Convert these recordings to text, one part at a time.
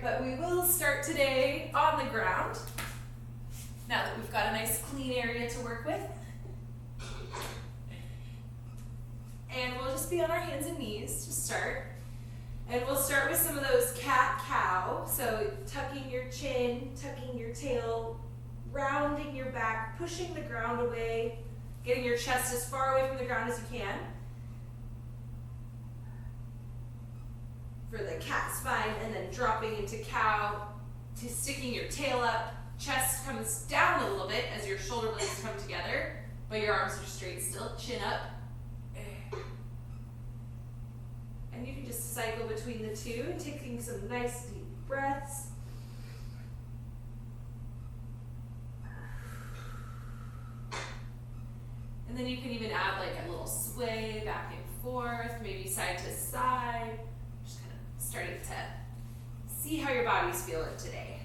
but we will start today on the ground. Now that we've got a nice clean area to work with. And we'll just be on our hands and knees to start. And we'll start with some of those cat-cow. So tucking your chin, tucking your tail, rounding your back, pushing the ground away, getting your chest as far away from the ground as you can. For the cat spine, and then dropping into cow, to sticking your tail up. Chest comes down a little bit as your shoulder blades come together, but your arms are straight still, chin up. And you can just cycle between the two, taking some nice deep breaths. And then you can even add like a little sway back and forth, maybe side to side. Just kind of starting to see how your body's feeling today.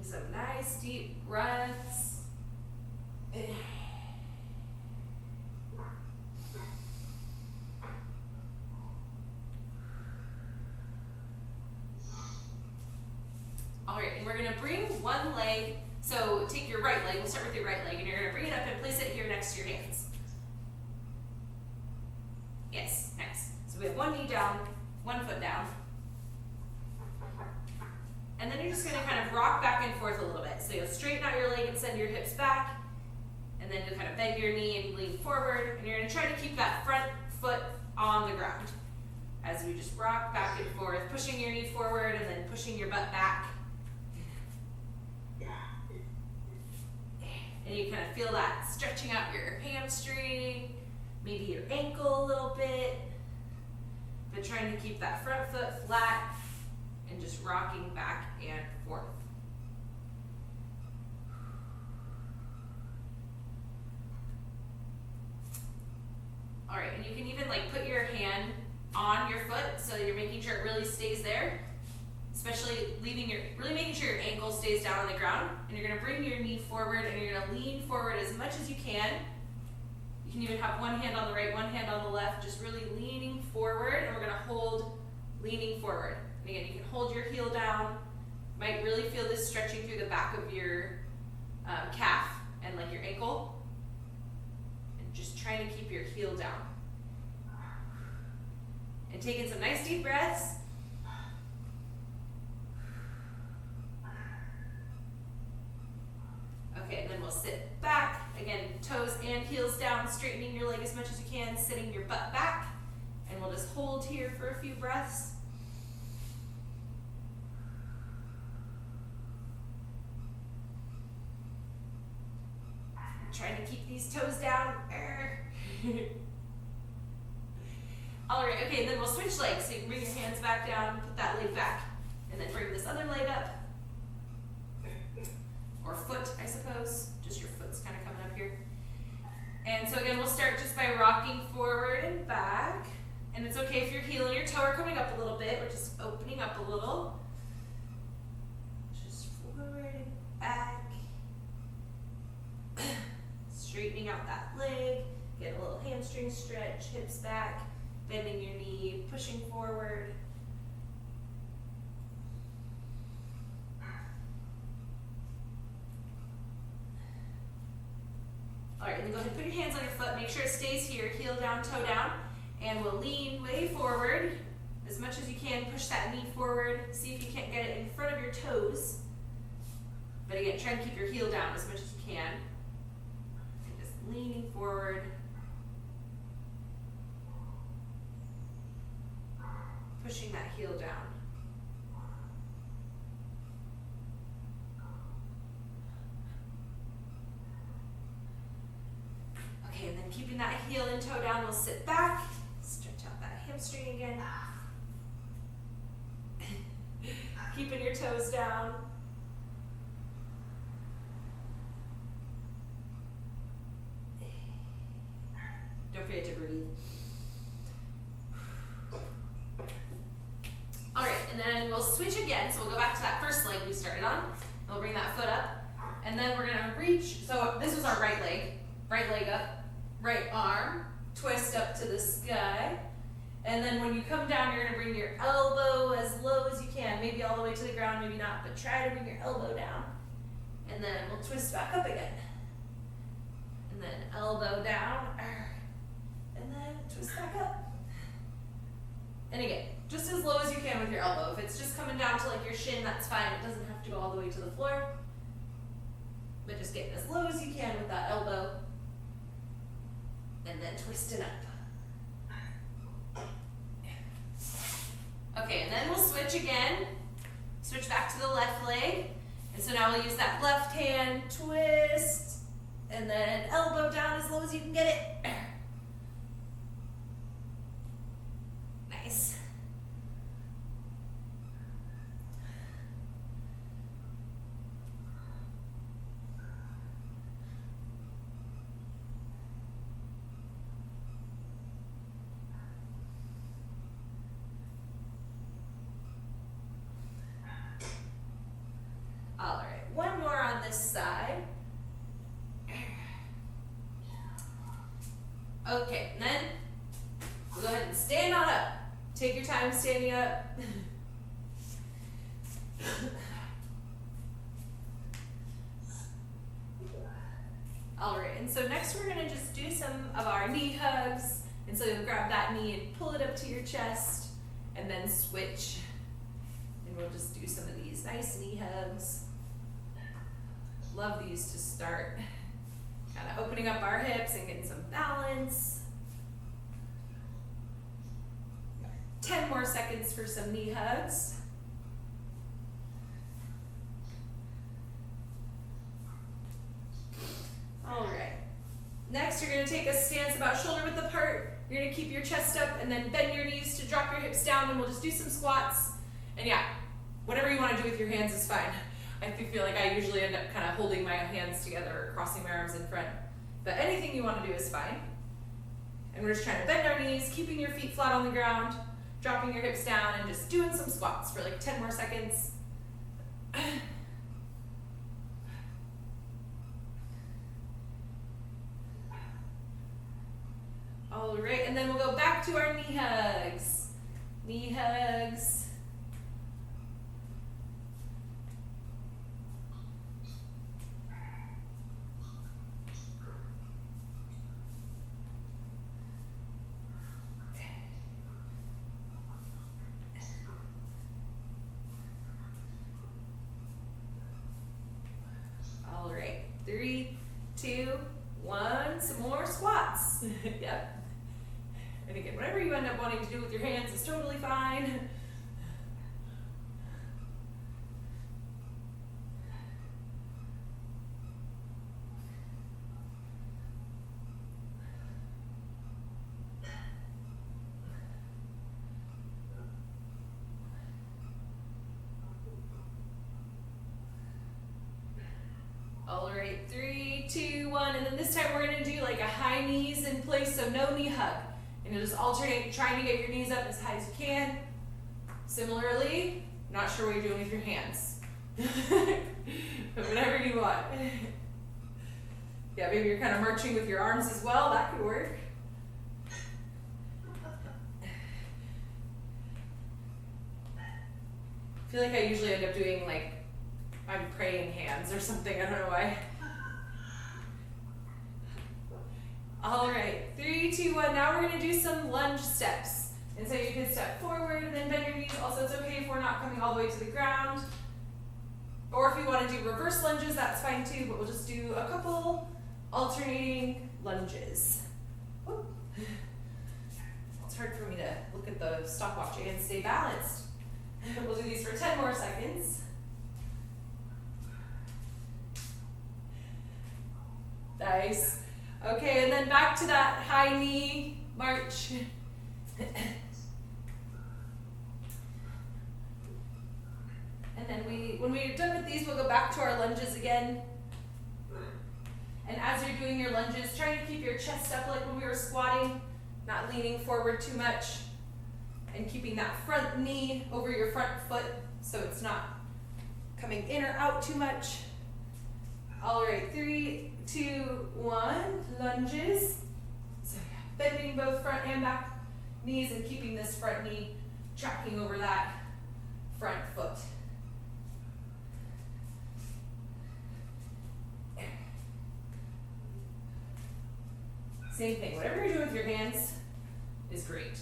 Some nice deep breaths. All right, and we're going to bring one leg. So take your right leg. We'll start with your right leg, and you're going to bring it up and place it here next to your hands. Yes, nice. So we have one knee down, one foot down. And then you're just going to kind of rock back and forth a little bit. So you'll straighten out your leg and send your hips back. And then you'll kind of bend your knee and lean forward. And you're going to try to keep that front foot on the ground. As we just rock back and forth, pushing your knee forward and then pushing your butt back. And you kind of feel that stretching out your hamstring, maybe your ankle a little bit. But trying to keep that front foot flat. And just rocking back and forth. All right, and you can even like put your hand on your foot so you're making sure it really stays there. Especially really making sure your ankle stays down on the ground. And you're gonna bring your knee forward and you're gonna lean forward as much as you can. You can even have one hand on the right, one hand on the left, just really leaning forward, and we're gonna hold leaning forward. And again, you can hold your heel down. Might really feel this stretching through the back of your calf and like your ankle. And just trying to keep your heel down. And taking some nice deep breaths. Okay, and then we'll sit back. Again, toes and heels down, straightening your leg as much as you can, sitting your butt back. And we'll just hold here for a few breaths. Trying to keep these toes down. All right, okay, and then we'll switch legs. So you can bring your hands back down, put that leg back, and then bring this other leg up. Or foot, I suppose. Just your foot's kind of coming up here. And so again, we'll start just by rocking forward and back. And it's okay if your heel and your toe are coming up a little bit. We're just opening up a little. Just forward and back. Straightening out that leg, get a little hamstring stretch, hips back, bending your knee, pushing forward. All right, and then go ahead and put your hands on your foot, make sure it stays here, heel down, toe down, and we'll lean way forward as much as you can, push that knee forward, see if you can't get it in front of your toes. But again, try and keep your heel down as much as you can. Leaning forward, pushing that heel down. Okay, and then keeping that heel and toe down, we'll sit back, stretch out that hamstring again. Keeping your toes down. Don't forget to breathe. switch again, so we'll go back to that first leg we started on. We'll bring that foot up, and then we're gonna reach, so this was our right leg up, right arm, twist up to the sky, and then when you come down, you're gonna bring your elbow as low as you can, maybe all the way to the ground, maybe not, but try to bring your elbow down. And then we'll twist back up again. And then elbow down, and then twist back up. And again, just as low as you can with your elbow. If it's just coming down to like your shin, that's fine. It doesn't have to go all the way to the floor. But just get as low as you can with that elbow. And then twist it up. Okay, and then we'll switch again. Switch back to the left leg. And so now we'll use that left hand, twist, and then elbow down as low as you can get it. Nice. All right, one more on this side. Okay, and then we'll go ahead and stand on up. Take your time standing up. All right, and so next we're gonna just do some of our knee hugs. And so you'll grab that knee and pull it up to your chest, and then switch. And we'll just do some of these nice knee hugs. Love these to start. Kind of opening up our hips and getting some balance. 10 more seconds for some knee hugs. All right. Next, you're going to take a stance about shoulder width apart. You're going to keep your chest up and then bend your knees to drop your hips down, and we'll just do some squats. And yeah, whatever you want to do with your hands is fine. I feel like I usually end up kind of holding my hands together or crossing my arms in front. But anything you want to do is fine. And we're just trying to bend our knees, keeping your feet flat on the ground, dropping your hips down, and just doing some squats for like 10 more seconds. All right, and then we'll go back to our knee hugs. Knee hugs. All right, 3, 2, 1, some more squats. Yep. And again, whatever you end up wanting to do with your hands is totally fine. All right, 3, 2, 1, and then this time we're gonna do like a high knees in place, so no knee hug. And you'll just alternate, trying to get your knees up as high as you can. Similarly, not sure what you're doing with your hands. But whatever you want. Yeah, maybe you're kind of marching with your arms as well, that could work. I feel like I usually end up doing like, I'm praying hands or something, I don't know why. All right, 3, 2, 1, now we're gonna do some lunge steps. And so you can step forward and then bend your knees. Also, it's okay if we're not coming all the way to the ground. Or if you wanna do reverse lunges, that's fine too, but we'll just do a couple alternating lunges. Whoop. It's hard for me to look at the stopwatch and stay balanced. We'll do these for 10 more seconds. Nice. Okay, and then back to that high knee march. And then when we're done with these, we'll go back to our lunges again. And as you're doing your lunges, try to keep your chest up like when we were squatting, not leaning forward too much, and keeping that front knee over your front foot so it's not coming in or out too much. All right, 3, 2, 1, lunges. So yeah, bending both front and back knees and keeping this front knee tracking over that front foot. Same thing, whatever you're doing with your hands is great.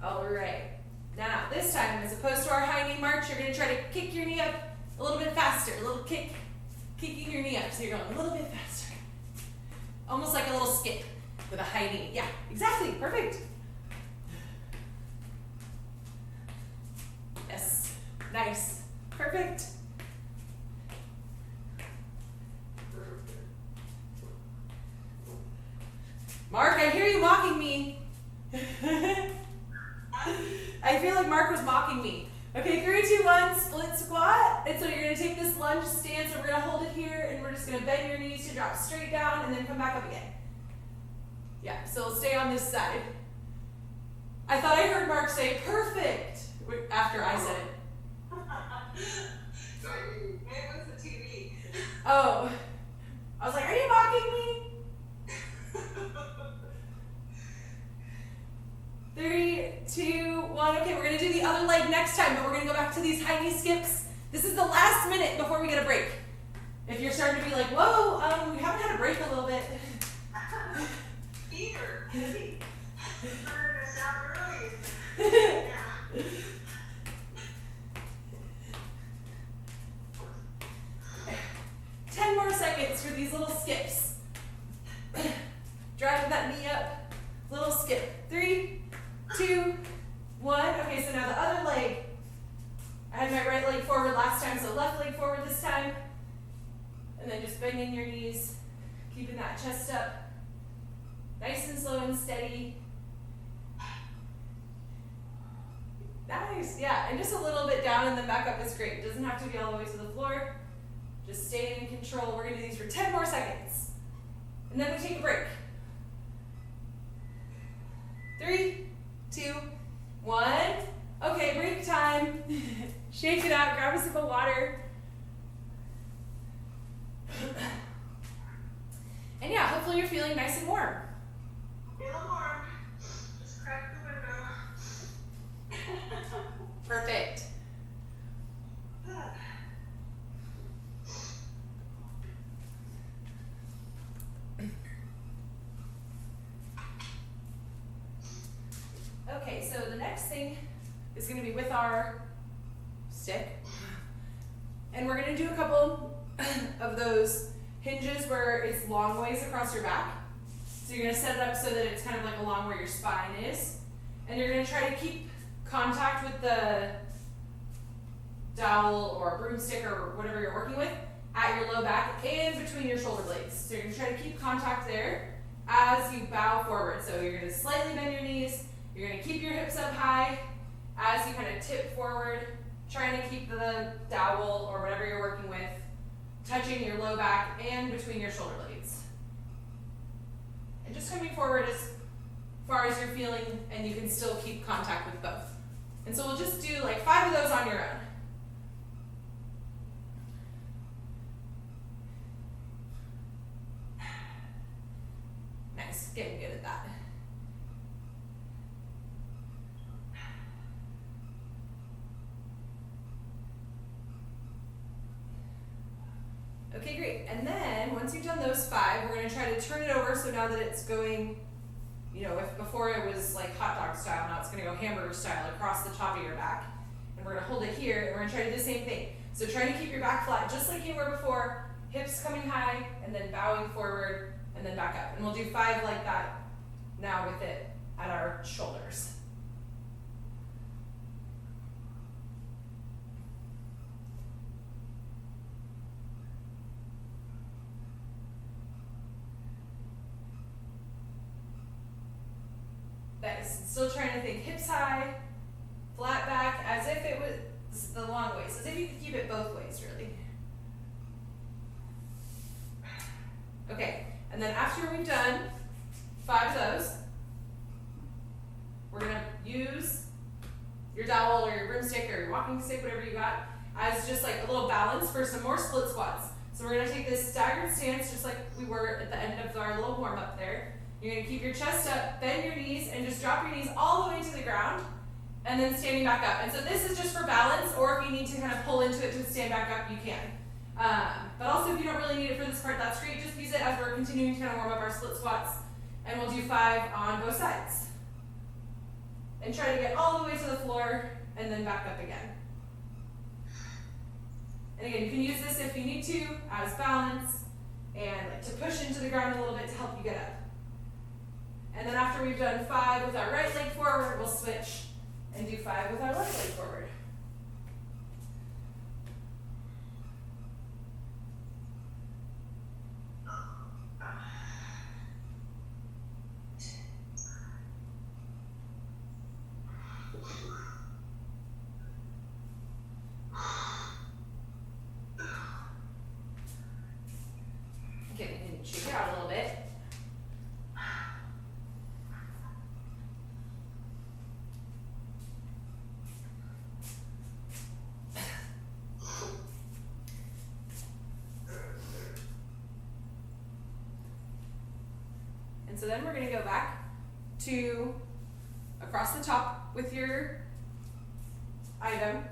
All right, now this time, as opposed to our high knee march, you're gonna try to kick your knee up a little bit faster, a little kick, kicking your knee up, so you're going a little bit faster. Almost like a little skip with a high knee. Yeah, exactly, perfect. Yes, nice, perfect. Mark, I hear you mocking me. I feel like Mark was mocking me. Okay, 3, 2, 1, split squat. And so you're gonna take this lunge stance and we're gonna hold it here and we're just gonna bend your knees to drop straight down and then come back up again. Yeah, so stay on this side. I thought I heard Mark say perfect after I said it. It was the TV. Oh, I was like, are you mocking me? 3, 2, 1. Okay, we're gonna do the other leg next time, but we're gonna go back to these high knee skips. This is the last minute before we get a break. If you're starting to be like, whoa, we haven't had a break a little bit. Peter, hey. Heard us out early. Yeah. 10 more seconds for these little skips. Driving that knee up, little skip. 3, 2, 1. Okay, so now the other leg. I had my right leg forward last time, so left leg forward this time. And then just bending your knees, keeping that chest up. Nice and slow and steady. Nice, yeah, and just a little bit down and then back up is great. It doesn't have to be all the way to the floor. Just stay in control. We're gonna do these for 10 more seconds. And then we take a break. 3, 2, 1. Okay, break time. Shake it out, grab a sip of water. And yeah, hopefully you're feeling nice and warm. Feeling warm. Just crack the window. Perfect. Okay, so the next thing is going to be with our stick. And we're going to do a couple of those hinges where it's long ways across your back. So you're going to set it up so that it's kind of like along where your spine is. And you're going to try to keep contact with the dowel or broomstick or whatever you're working with at your low back and between your shoulder blades. So you're going to try to keep contact there as you bow forward. So you're going to slightly bend your knees. You're going to keep your hips up high as you kind of tip forward, trying to keep the dowel or whatever you're working with touching your low back and between your shoulder blades. And just coming forward as far as you're feeling, and you can still keep contact with both. And so we'll just do like 5 of those on your own. Nice, getting good at that. Okay, great. And then once you've done those 5, we're going to try to turn it over so now that it's going, you know, if before it was like hot dog style, now it's going to go hamburger style across the top of your back. And we're going to hold it here and we're going to try to do the same thing. So trying to keep your back flat just like you were before, hips coming high and then bowing forward and then back up. And we'll do 5 like that now with it at our shoulders. Nice. Still trying to think hips high, flat back, as if it was the long ways, as if you could keep it both ways, really. Okay, And then after we've done 5 of those, we're gonna use your dowel or your broomstick or your walking stick, whatever you got, as just like a little balance for some more split squats. So we're gonna take this staggered stance just like we were at the end of our little warm up there. You're gonna keep your chest up, bend your knees, and just drop your knees all the way to the ground, and then standing back up. And so this is just for balance, or if you need to kind of pull into it to stand back up, you can. But also if you don't really need it for this part, that's great. Just use it as we're continuing to kind of warm up our split squats, and we'll do 5 on both sides. And try to get all the way to the floor, and then back up again. And again, you can use this if you need to, as balance, and like to push into the ground a little bit to help you get up. And then after we've done 5 with our right leg forward, we'll switch and do 5 with our left leg forward. Okay, we can shake it out a little bit. And so then we're going to go back to across the top with your item,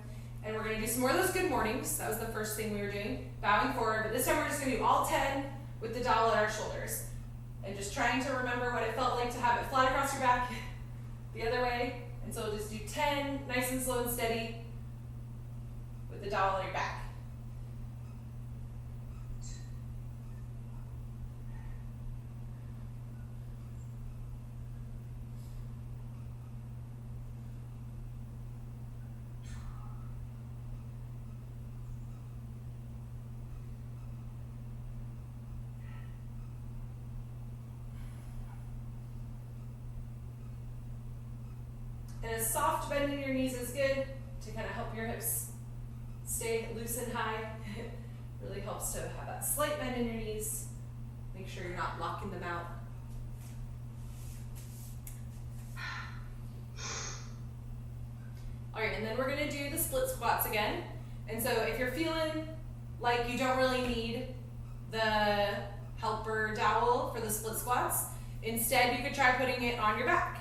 and we're going to do some more of those good mornings. That was the first thing we were doing, bowing forward, but this time we're just going to do all 10 with the dowel at our shoulders, and just trying to remember what it felt like to have it flat across your back the other way. And so we'll just do 10 nice and slow and steady with the dowel on your back. And a soft bend in your knees is good to kind of help your hips stay loose and high. It really helps to have that slight bend in your knees. Make sure you're not locking them out. All right, and then we're gonna do the split squats again. And so if you're feeling like you don't really need the helper dowel for the split squats, instead you could try putting it on your back.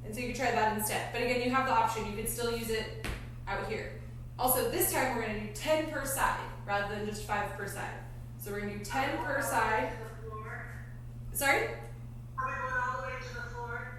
And so you could try that instead. But again, you have the option. You could still use it out here. Also, this time we're going to do 10 per side rather than just 5 per side. So we're going to do 10 per side. Sorry? Are we going all the way to the floor?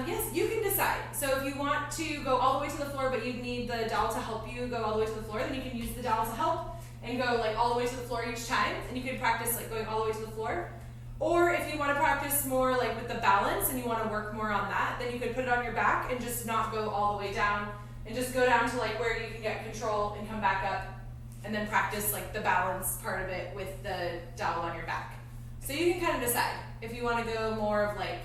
Yes, you can decide. So if you want to go all the way to the floor, but you need the dowel to help you go all the way to the floor, then you can use the dowel to help and go like all the way to the floor each time. And you can practice like going all the way to the floor. Or if you want to practice more like with the balance and you want to work more on that, then you could put it on your back and just not go all the way down and just go down to like where you can get control and come back up, and then practice like the balance part of it with the dowel on your back. So you can kind of decide if you want to go more of like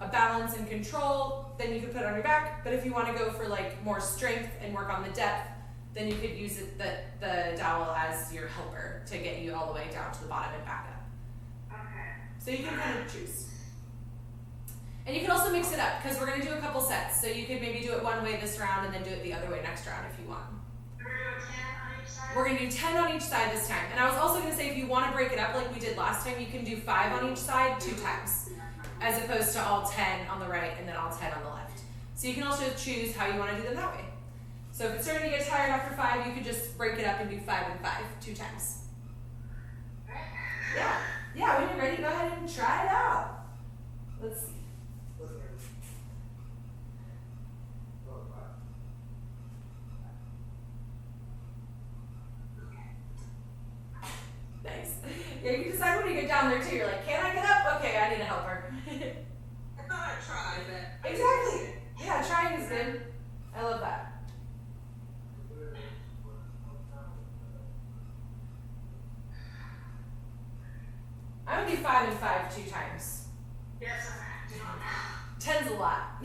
a balance and control, then you could put it on your back. But if you want to go for like more strength and work on the depth, then you could use it the dowel as your helper to get you all the way down to the bottom and back up. So you can kind of choose. And you can also mix it up, because we're going to do a couple sets. So you could maybe do it one way this round and then do it the other way next round if you want. We're going to do 10 on each side? We're going to do 10 on each side this time. And I was also going to say, if you want to break it up like we did last time, you can do 5 on each side 2 times, as opposed to all 10 on the right and then all 10 on the left. So you can also choose how you want to do them that way. So if it's starting to get tired after 5, you could just break it up and do 5 and 5 2 times. Yeah. Yeah, when you're ready, go ahead and try it out. Let's see. Nice. Yeah, you can decide when you get down there too. You're like, can I get up? Okay, I need a helper. I thought I tried that. Exactly. Yeah, trying is good. I love that. I'm gonna do 5 and 5 2 times. Yes, I'm doing that. 10's a lot.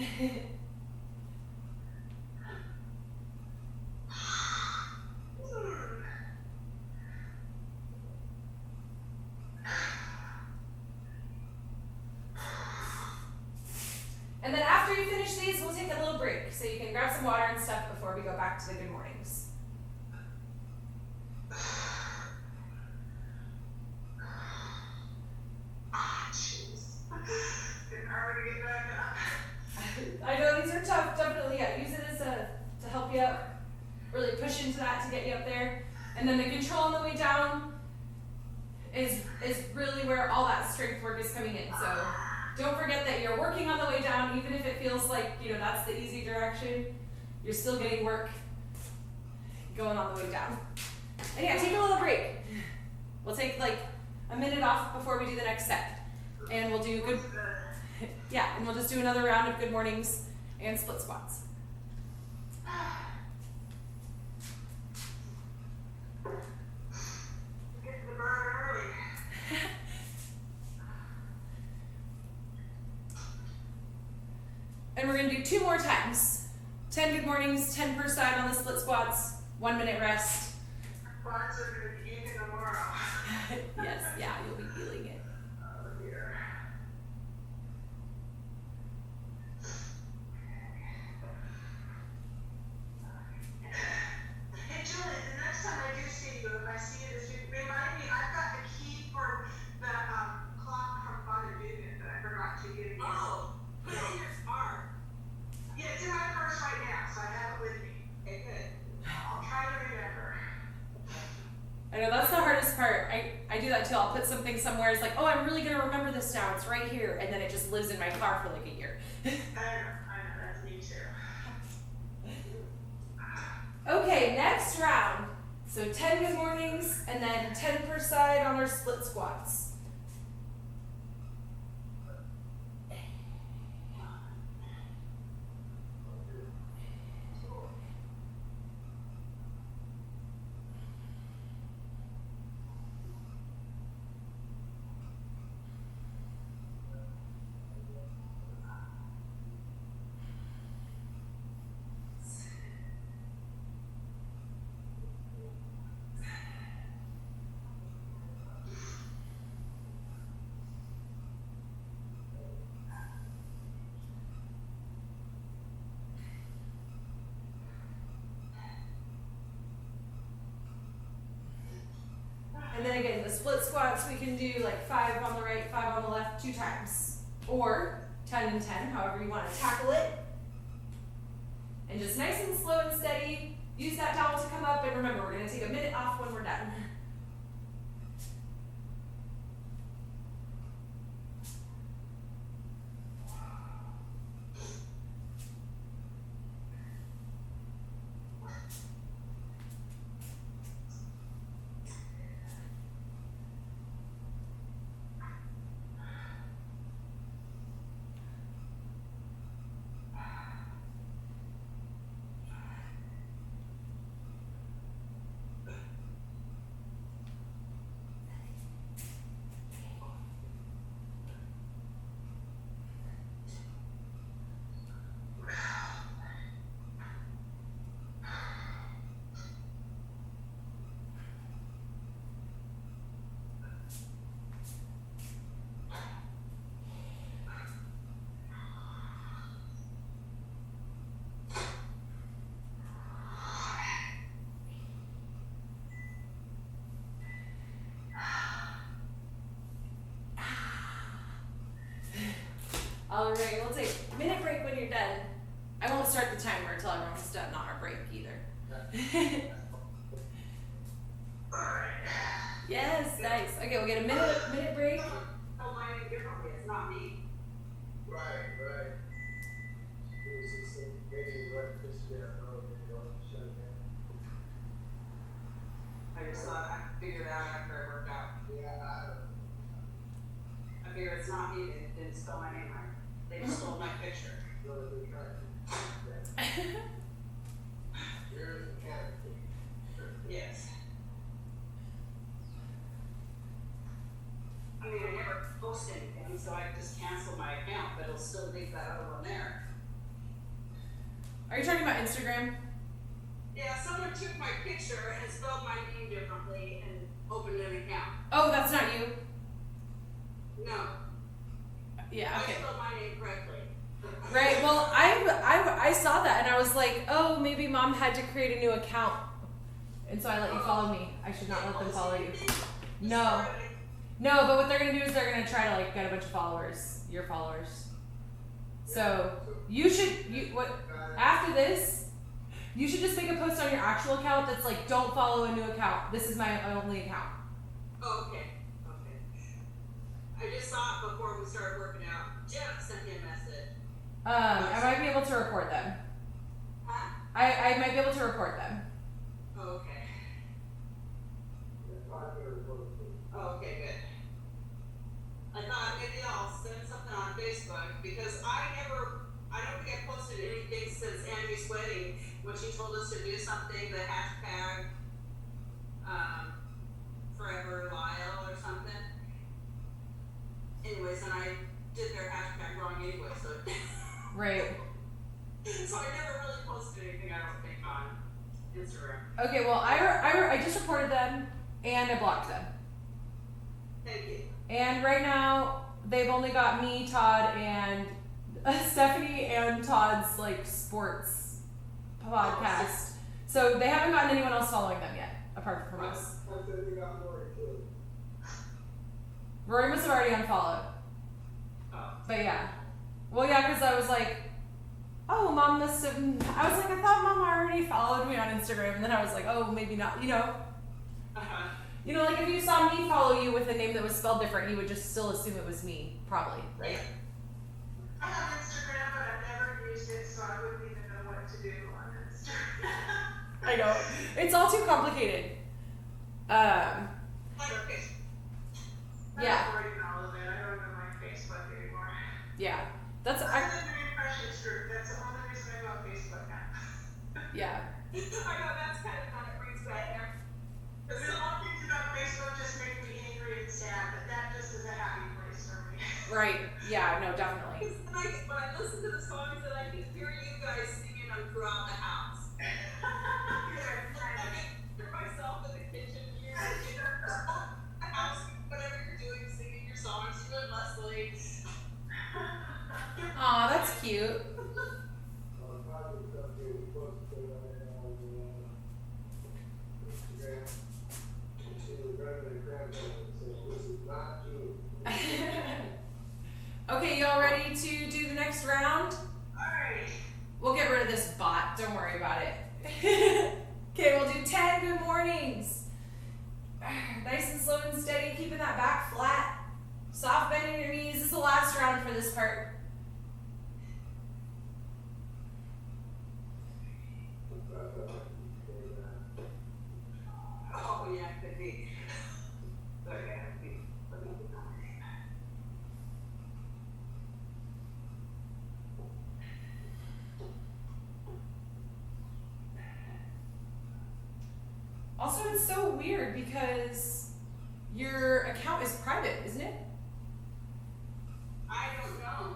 back to the good mornings. Jeez. Getting hard to get back up. I know these are tough, definitely. Yeah, use it as to help you up. Really push into that to get you up there. And then the control on the way down is really where all that strength work is coming in. So don't forget that you're working on the way down, even if it feels like, you know, that's the easy direction. You're still getting work going on the way down. And yeah, take a little break. We'll take like a minute off before we do the next set. And we'll do good, yeah, and we'll just do another round of good mornings and split squats. Getting the burn early. And we're gonna do 2 more times. 10 good mornings, 10 per side on the split squats, 1 minute rest. Quads are gonna be eating tomorrow. Yes, yeah, you'll be feeling it. Oh dear. Hey Julie, the next time I do see you, if I see you this week, remind me, I've got the key for the clock from Father Dugan that I forgot to give you. Oh, put it in your car. Yeah, it's in my purse right now, so I have it with me. Okay, good. I'll try to remember. I know that's the hardest part. I do that too. I'll put something somewhere. It's like, oh, I'm really gonna remember this now. It's right here, and then it just lives in my car for like a year. I know, that's me too. Okay, next round. So 10 good mornings, and then 10 per side on our split squats. And then again, the split squats, we can do like 5 on the right, 5 on the left, 2 times. Or 10 and 10, however you want to tackle it. And just nice and slow and steady. Use that dowel to come up, and remember, we're going to take a minute off when we're done. All right, we'll take a minute break when you're done. I won't start the timer until everyone's done on our break either. Yes, nice. Okay, we'll get a minute break. Oh, mine is differently. It's not me. Right. Maybe let this get out, maybe I'll shut it down. I just thought I figured out after I worked out. Yeah, I figured it's not me. They didn't spell my name right. They just stole my picture. really good try. Here's the cat. Yes. I mean, I never post anything, so I just canceled my account, but it'll still leave that other one there. Are you talking about Instagram? Yeah, someone took my picture and spelled my name differently and opened an account. Oh, that's not you? No, Yeah, I okay. spelled my name correctly. Right. Well, I saw that and I was like, oh, maybe mom had to create a new account, and so I let you follow me. I should not let them follow you. No. No, but what they're gonna do is they're gonna try to like get a bunch of followers, your followers. So after this, you should just make a post on your actual account that's like, don't follow a new account. This is my only account. Oh, okay. I just saw it before we started working out. Jeff sent me a message. I might be able to report them. Huh? I might be able to report them. Oh, okay. Oh, okay, good. I thought maybe I'll send something on Facebook because I don't think I posted anything since Angie's wedding when she told us to do something, the hashtag, Forever Lyle or something. Anyways, and I did their hashtag wrong anyway, so. Right. So I never really posted anything, I don't think, on Instagram. Okay, well, I just reported them and I blocked them. Thank you. And right now, they've only got me, Todd, and Stephanie and Todd's like sports podcast. So they haven't gotten anyone else following them yet, apart from us. I said you got Rory too. Rory must have already unfollowed. Oh. But yeah. Well, yeah, because I was like, oh, mom must have. I was like, I thought mom already followed me on Instagram, and then I was like, oh, maybe not. You know. Uh-huh. You know, like if you saw me follow you with a name that was spelled different, you would just still assume it was me, probably, right? Yeah. I have Instagram, but I've never used it, so I wouldn't even know what to do on Instagram. I know. It's all too complicated. Okay. Yeah. I'm avoiding all of it. I don't even like Facebook anymore. Yeah. That's Other than the impressions group, that's the only reason I go on Facebook now. yeah. I know, that's kind of fun, it brings back there. Because a lot of things about Facebook just make me angry and sad, but that just is a happy place for me. Right. Yeah, no, definitely. It's nice when I listen to the songs that I can hear you guys singing them throughout the house. I can hear myself in the kitchen here, the house, whatever you're doing, singing your songs, you and Leslie. Aw, that's cute. Probably something we posted on Instagram. She was running the crap, so this is not true. Okay, y'all ready to do the next round? Alright. We'll get rid of this bot. Don't worry about it. Okay, we'll do 10 good mornings. Nice and slow and steady, keeping that back flat. Soft bending your knees. This is the last round for this part. Oh, yeah, could be. Okay. Also, it's so weird because your account is private, isn't it? I don't know.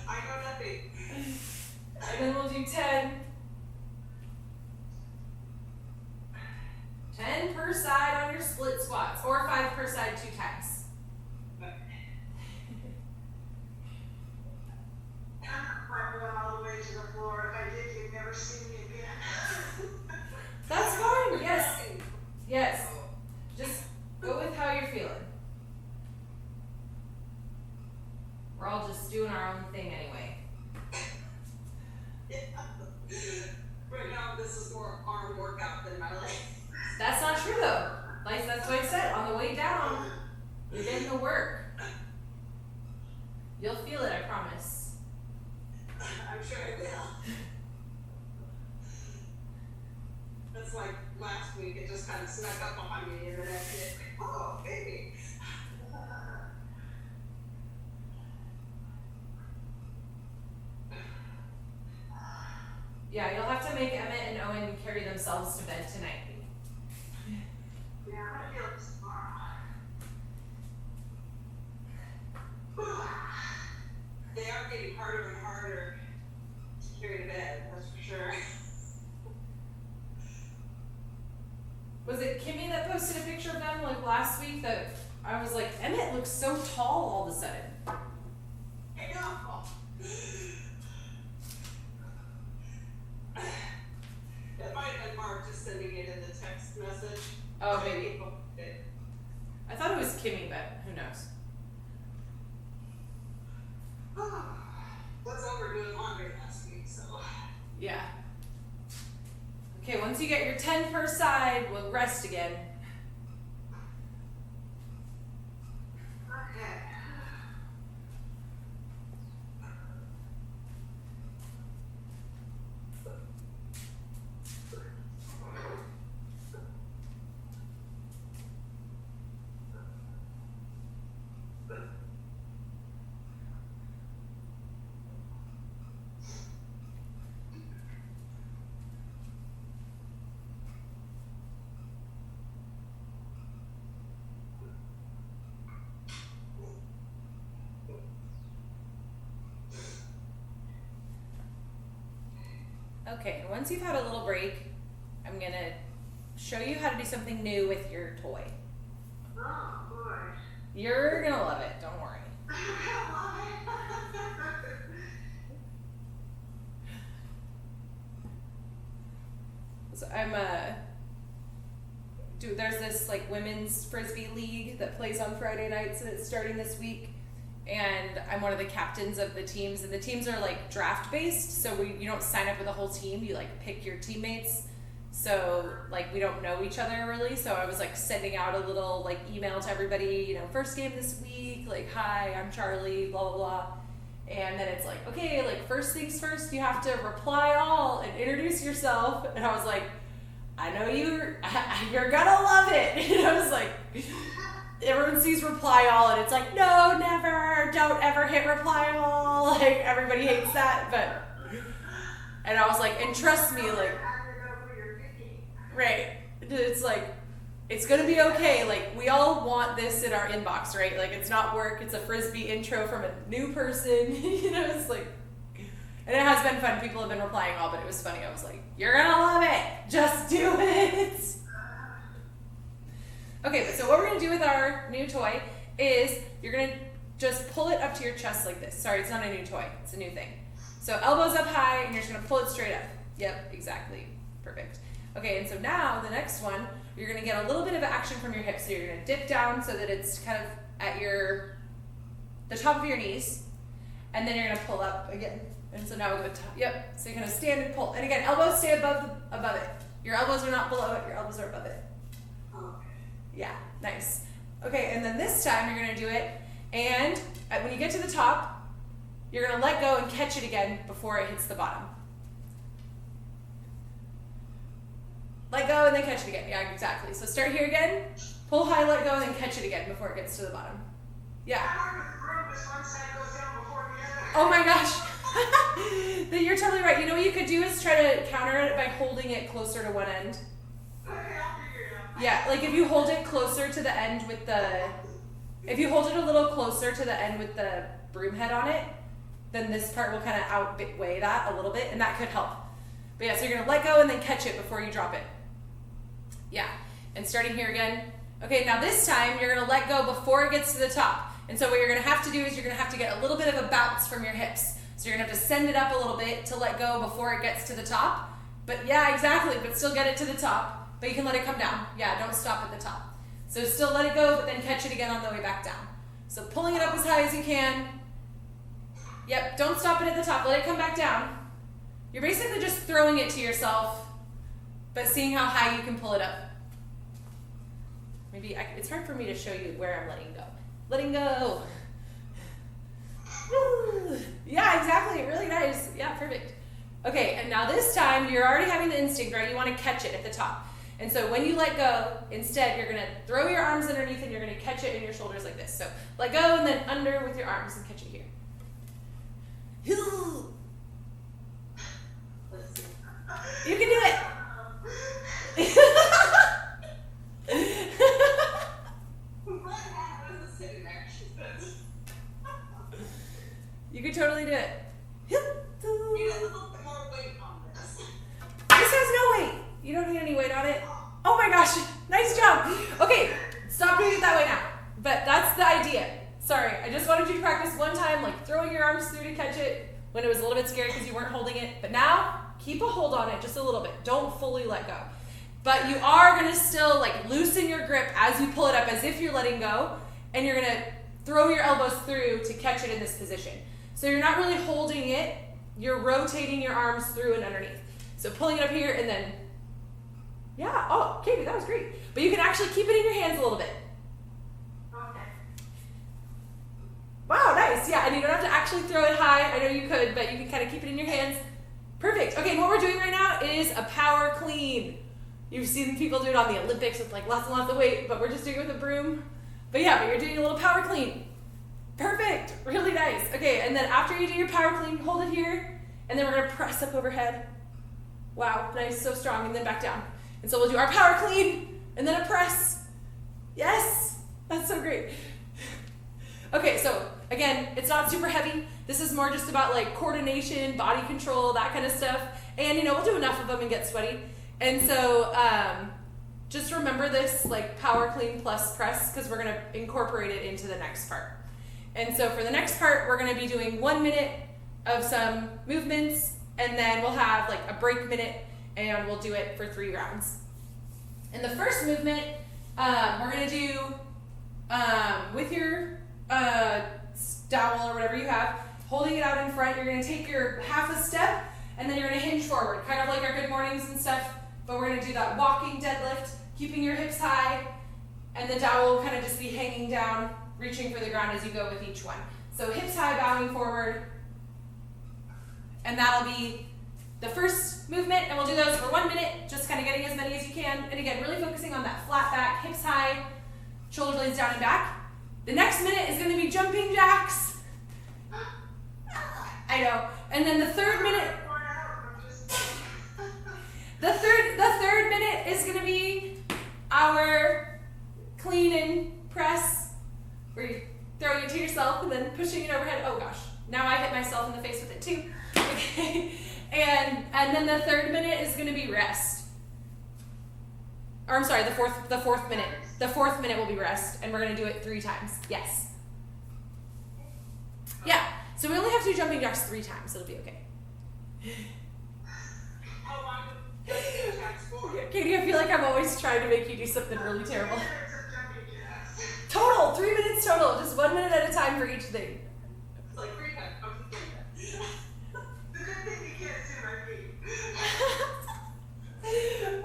I know nothing. And then we'll do 10. 10 per side on your split squats, or 5 per side 2 times. I'm not quite going all the way to the floor. If I did, you'd never see me again. That's fine, yes. Yes. Just go with how you're feeling. We're all just doing our own thing anyway. Yeah. Right now, this is more arm workout than my legs. That's not true though. Like that's what I said. On the way down, you're getting the work. You'll feel it, I promise. I'm sure I will. That's like last week, it just kind of snuck up on me, and then I did, oh, baby. Yeah, you'll have to make Emmett and Owen carry themselves to bed tonight. Yeah, I'm gonna feel this tomorrow. They are getting harder and harder to carry to bed, that's for sure. Was it Kimmy that posted a picture of them like last week that I was like, Emmett looks so tall all of a sudden? sending it in the text message. Oh, maybe. I thought it was Kimmy, but who knows? Was over doing laundry last week, so. Yeah. Okay, once you get your 10 per side, we'll rest again. Okay. Okay, once you've had a little break, I'm gonna show you how to do something new with your toy. Oh, boy. You're gonna love it, don't worry. So there's this like women's frisbee league that plays on Friday nights and it's starting this week. And I'm one of the captains of the teams, and the teams are like draft based, so you don't sign up with a whole team, you like pick your teammates. So like we don't know each other really, so I was like sending out a little like email to everybody, first game this week, like, hi, I'm Charlie, blah blah blah. And then it's like, okay, like first things first, you have to reply all and introduce yourself. And I was like, I know you're gonna love it. And I was like, everyone sees reply all and it's like, no, never, don't ever hit reply all. Like everybody hates that, and I was like, and trust me, like, right, it's like, it's gonna be okay. Like we all want this in our inbox, right? Like it's not work, it's a frisbee intro from a new person. It's like, and it has been fun. People have been replying all, but it was funny. I was like, you're gonna love it. Just do it. Okay, but so what we're gonna do with our new toy is you're gonna just pull it up to your chest like this. Sorry, it's not a new toy, it's a new thing. So elbows up high and you're just gonna pull it straight up. Yep, exactly, perfect. Okay, and so now the next one, you're gonna get a little bit of action from your hips. So you're gonna dip down so that it's kind of at the top of your knees, and then you're gonna pull up again. And so now we'll go top, yep, so you're gonna stand and pull. And again, elbows stay above it. Your elbows are not below it, your elbows are above it. Yeah, nice. Okay, and then this time you're gonna do it, and when you get to the top, you're gonna let go and catch it again before it hits the bottom. Let go and then catch it again. Yeah, exactly. So start here again, pull high, let go, and then catch it again before it gets to the bottom. Yeah. Oh my gosh. You're totally right. You know what you could do is try to counter it by holding it closer to one end. Yeah, like if you hold it closer to the end if you hold it a little closer to the end with the broom head on it, then this part will kind of outweigh that a little bit, and that could help. But yeah, so you're gonna let go and then catch it before you drop it. Yeah, and starting here again. Okay, now this time you're gonna let go before it gets to the top. And so what you're gonna have to do is you're gonna have to get a little bit of a bounce from your hips. So you're gonna have to send it up a little bit to let go before it gets to the top. But yeah, exactly, but still get it to the top. But you can let it come down. Yeah, don't stop at the top. So still let it go, but then catch it again on the way back down. So pulling it up as high as you can. Yep, don't stop it at the top, let it come back down. You're basically just throwing it to yourself, but seeing how high you can pull it up. It's hard for me to show you where I'm letting go. Letting go. Woo. Yeah, exactly, really nice. Yeah, perfect. Okay, and now this time you're already having the instinct, right? You want to catch it at the top. And so when you let go, instead you're going to throw your arms underneath and you're going to catch it in your shoulders like this. So let go and then under with your arms and catch it here. You can do it. You could totally do it. This has no weight. You don't need any weight on it. Oh my gosh, nice job. Okay, stop doing it that way now. But that's the idea. Sorry, I just wanted you to practice one time, like throwing your arms through to catch it when it was a little bit scary because you weren't holding it. But now, keep a hold on it just a little bit. Don't fully let go. but you are gonna still like loosen your grip as you pull it up as if you're letting go, and you're gonna throw your elbows through to catch it in this position. So you're not really holding it, you're rotating your arms through and underneath. So pulling it up here and then, yeah, oh, Katie, that was great. But you can actually keep it in your hands a little bit. Okay. Wow, nice, yeah, and you don't have to actually throw it high. I know you could, but you can kind of keep it in your hands. Perfect. Okay, and what we're doing right now is a power clean. You've seen people do it on the Olympics with like lots and lots of weight, but we're just doing it with a broom. But yeah, but you're doing a little power clean. Perfect, really nice. Okay, and then after you do your power clean, hold it here, and then we're gonna press up overhead. Wow, nice, so strong, and then back down. And so we'll do our power clean, and then a press. Yes, that's so great. Okay, so again, it's not super heavy. This is more just about like coordination, body control, that kind of stuff. And we'll do enough of them and get sweaty. And so just remember this like power clean plus press, because we're gonna incorporate it into the next part. And so for the next part, we're gonna be doing 1 minute of some movements, and then we'll have like a break minute, and we'll do it for 3 rounds. In the first movement, we're gonna do with your dowel or whatever you have, holding it out in front, you're gonna take your half a step, and then you're gonna hinge forward, kind of like our good mornings and stuff, but we're gonna do that walking deadlift, keeping your hips high, and the dowel will kind of just be hanging down, reaching for the ground as you go with each one. So hips high, bowing forward, and that'll be the first movement, and we'll do those for 1 minute, just kind of getting as many as you can, and again, really focusing on that flat back, hips high, shoulder blades down and back. The next minute is gonna be jumping jacks. I know. And then the third minute, the third minute is gonna be our clean and press, where you're throwing it to yourself and then pushing it overhead. Oh gosh, now I hit myself in the face with it too. Okay. And then the third minute is gonna be rest. Or I'm sorry, the fourth minute. The fourth minute will be rest, and we're gonna do it 3 times. Yes. Yeah. So we only have to do jumping jacks 3 times. It'll be okay. Katie, I feel like I'm always trying to make you do something really terrible. Total, 3 minutes total. Just 1 minute at a time for each thing. It's like 3 times. The good thing you can't see my feet.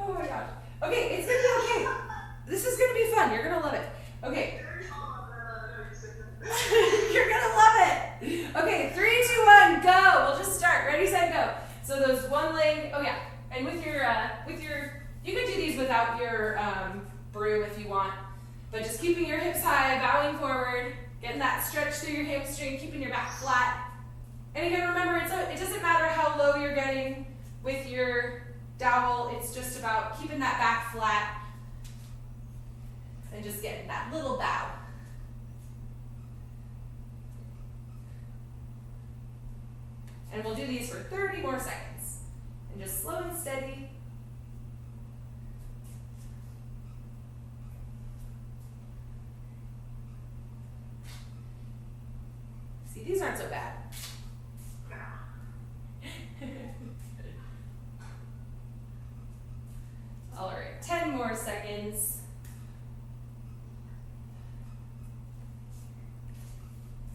Oh my gosh. Okay, it's gonna be okay. This is gonna be fun. You're gonna love it. Okay. You're gonna love it. Okay, 3, 2, 1, go. We'll just start. Ready, set, go. So those one leg. Oh yeah. And with your, you can do these without your broom if you want, but just keeping your hips high, bowing forward, getting that stretch through your hamstring, keeping your back flat. And again, remember, it doesn't matter how low you're getting with your dowel. It's just about keeping that back flat and just getting that little bow. And we'll do these for 30 more seconds. And just slow and steady. See, these aren't so bad. All right, 10 more seconds.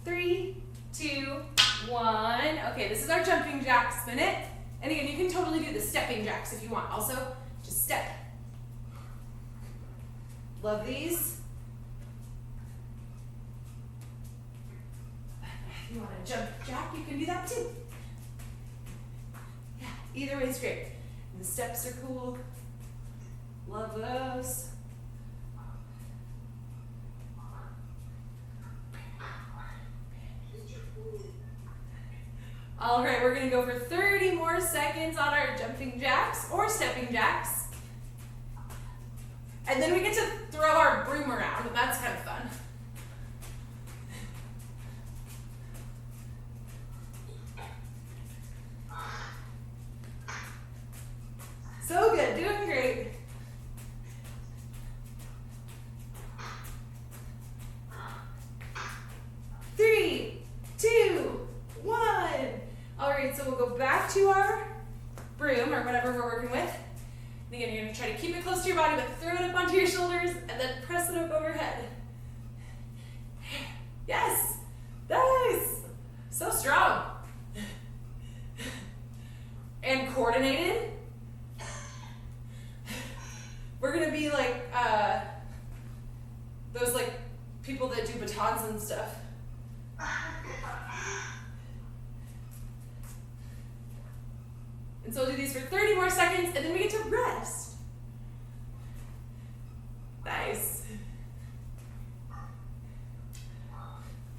3, 2, 1. Okay, this is our jumping jacks minute. And again, you can totally do the stepping jacks if you want. Also, just step. Love these. If you want to jump jack, you can do that too. Yeah, either way is great. And the steps are cool. Love those. All right, we're gonna go for 30 more seconds on our jumping jacks or stepping jacks. And then we get to throw our broom around, and that's kind of fun. So good, doing great. Three, two, one. All right, so we'll go back to our broom or whatever we're working with. And again, you're gonna try to keep it close to your body, but throw it up onto your shoulders and then press it up overhead. Yes, nice, so strong. And coordinated. We're gonna be like those like people that do batons and stuff. And so we'll do these for 30 more seconds, and then we get to rest. Nice.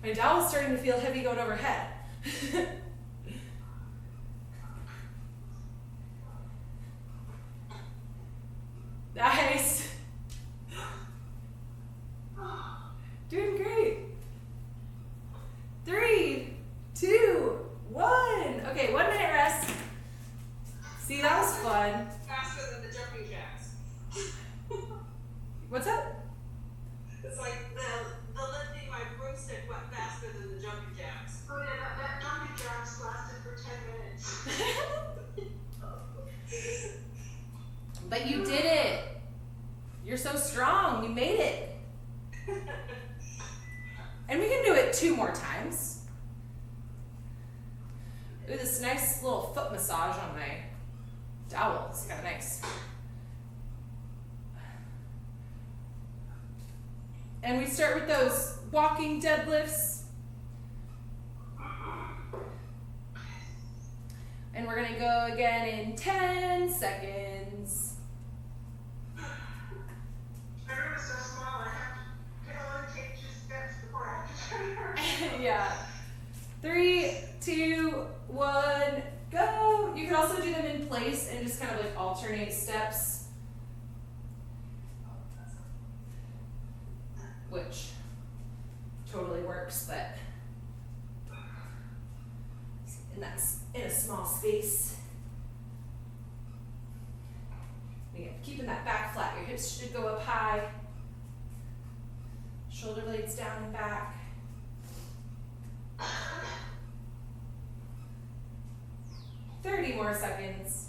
My dowel's starting to feel heavy going overhead. Nice. Doing great. 3, 2, 1. Okay, 1 minute rest. See, that was fun. Faster than the jumping jacks. What's up? It's like the lifting my broomstick went faster than the jumping jacks. Oh yeah, that jumping jacks lasted for 10 minutes. But you did it. You're so strong. You made it. And we can do it 2 more times. Ooh, this nice little foot massage on my dowel. It's kind of nice. And we start with those walking deadlifts. And we're going to go again in 10 seconds. My room is so small, I can only take 2 steps before I have to turn around. Yeah. 3, 2, 1, go. You can also do them in place and just kind of like alternate steps, which totally works, but in a small space. Again, keeping that back flat. Your hips should go up high. Shoulder blades down and back. Thirty more seconds.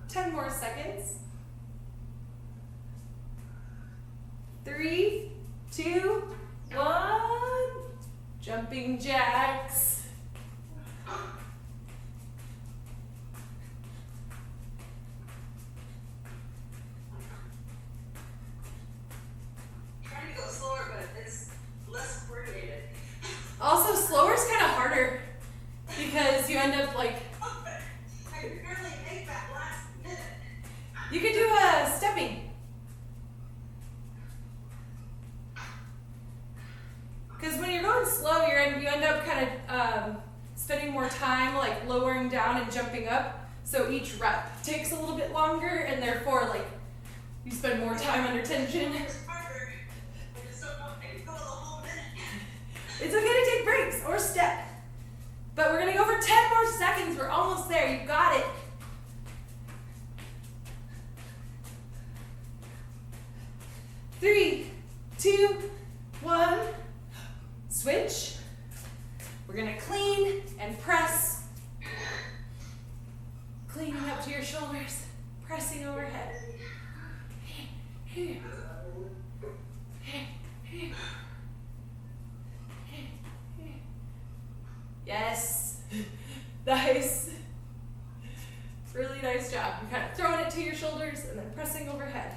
Ten more seconds. 3, 2, 1. Jumping jacks. Trying to go slower, but it's less coordinated. Also, slower is kind of harder because you end up like, I could barely make that last minute. you could do a stepping. Because when you're going slow, you end up kind of spending more time like lowering down and jumping up. So each rep takes a little bit longer, and therefore like you spend more time under tension. It's harder. I just don't know if I can go the whole minute. It's okay to take breaks or step. But we're gonna go for 10 more seconds. We're almost there. You got it. Three, 2, 1. Switch. We're gonna clean and press. Cleaning up to your shoulders, pressing overhead. Yes. Nice. Really nice job. You're kind of throwing it to your shoulders and then pressing overhead.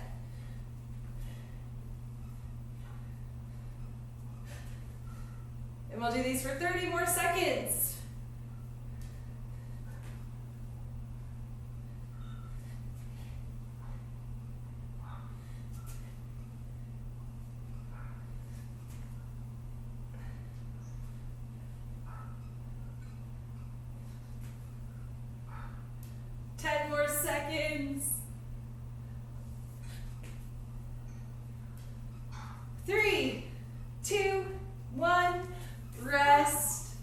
And we'll do these for 30 more seconds. Ten more seconds. 3, 2, 1. Rest.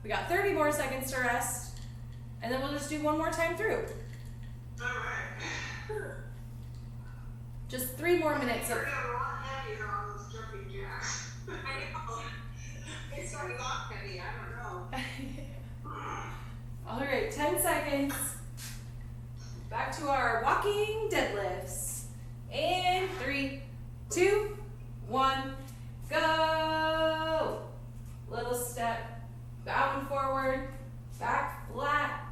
We got 30 more seconds to rest, and then we'll just do one more time through. Alright. Just 3 more minutes of. You're getting a lot heavier on those jumping jacks. I know. They started off heavy, I don't know. All right, 10 seconds. Back to our walking deadlifts. And 3, 2, 1, go. Little step, bowing forward, back flat,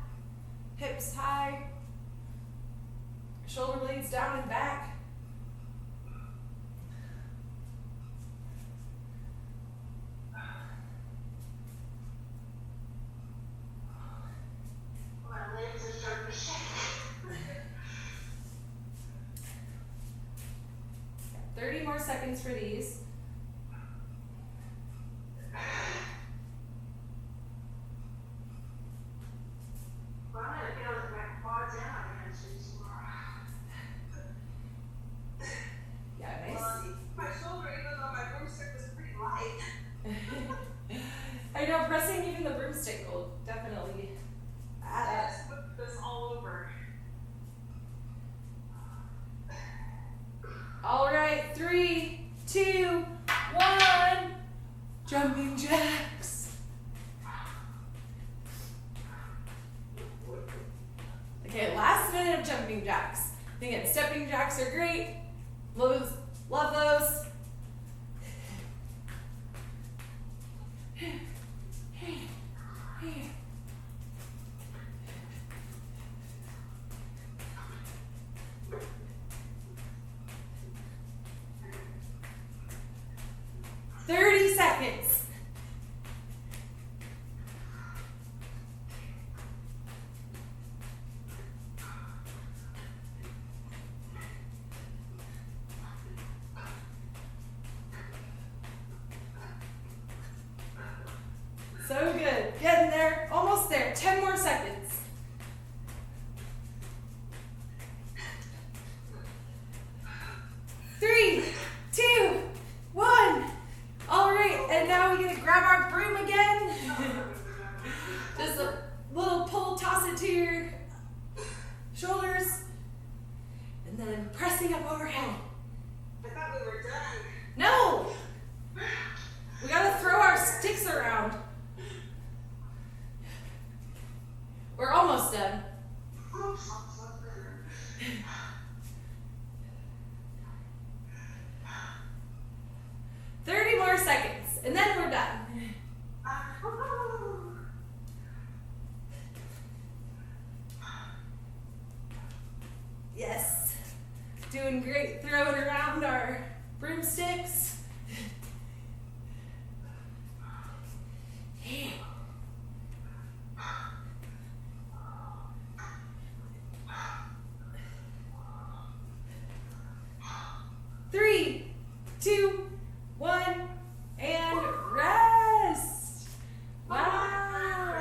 hips high, shoulder blades down and back. My legs are starting to shake. 30 more seconds for these. Well, I'm gonna feel it in my quads and my hamstrings tomorrow. Yeah, nice. My shoulder, even though my broomstick was pretty light. I know, pressing even the broomstick will definitely add up. Just put this all over. All right, 3, 2, 1. Jumping jacks. Okay, last minute of jumping jacks. Again, stepping jacks are great. Love those. 30 seconds. So good. Getting there. Almost there. 10 more seconds. 3, 2, 1. All right, and now we get to grab our broom again. Just a little pull, toss it to your shoulders, and then pressing up overhead. I thought we were done. No! We gotta throw our sticks around. We're almost done. 30 more seconds, and then we're done. Yes. Doing great throwing around our broomsticks. Yeah. Three, 2, 1, and rest. Wow.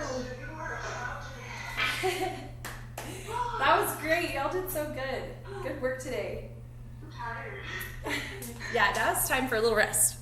That was great. Y'all did so good. Good work today. I'm tired. Yeah, now it's time for a little rest.